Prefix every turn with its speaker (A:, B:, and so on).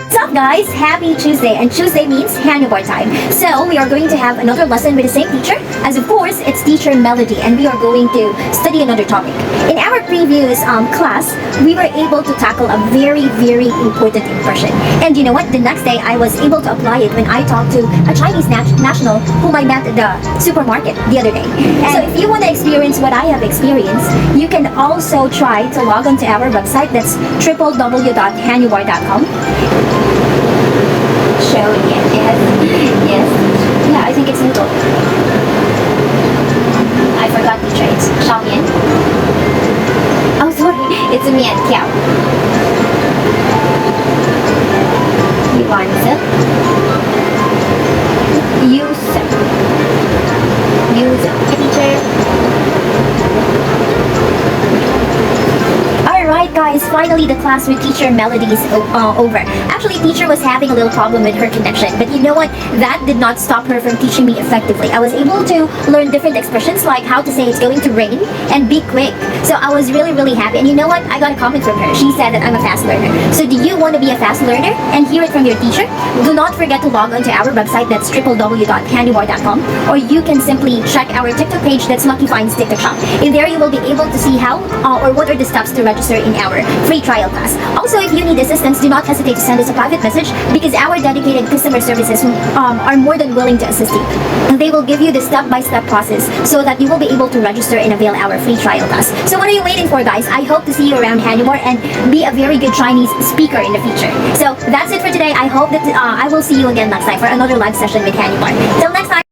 A: What's up guys? Happy Tuesday, and Tuesday means Hannibal time. So we are going to have another lesson with the same teacher, as of course it's teacher Melody, and we are going to study another topic. In our previous class, we were able to tackle a very important impression. And you know what? The next day I was able to apply it when I talked to a Chinese national whom I met at the supermarket the other day. And so if you want to experience what I have experienced, you can also try to log on to our website. That's www.hannibal.com. Show yes. Yeah, I think it's noodle. I forgot the traits. Xiaomian. Oh, sorry. It's a mian kiao. Yuanzi. Use. Teacher. Alright guys, finally the class with teacher Melody is over. Actually, teacher was having a little problem with her connection, but you know what? That did not stop her from teaching me effectively. I was able to learn different expressions like how to say it's going to rain and be quick. So I was really happy. And you know what? I got a comment from her. She said that I'm a fast learner. So do you want to be a fast learner and hear it from your teacher? Do not forget to log on to our website. That's www.hannibal.com, or you can simply check our TikTok page. That's Lucky Finds TikTok Shop. In there you will be able to see how or what are the steps to register in our free trial class. Also, if you need assistance, do not hesitate to send us a private message, because our dedicated customer services are more than willing to assist you. And they will give you the step-by-step process so that you will be able to register and avail our free trial class. So what are you waiting for, guys? I hope to see you around Hannibal and be a very good Chinese speaker in the future. So that's it for today. I hope that I will see you again next time for another live session with Hannibal. Till next time.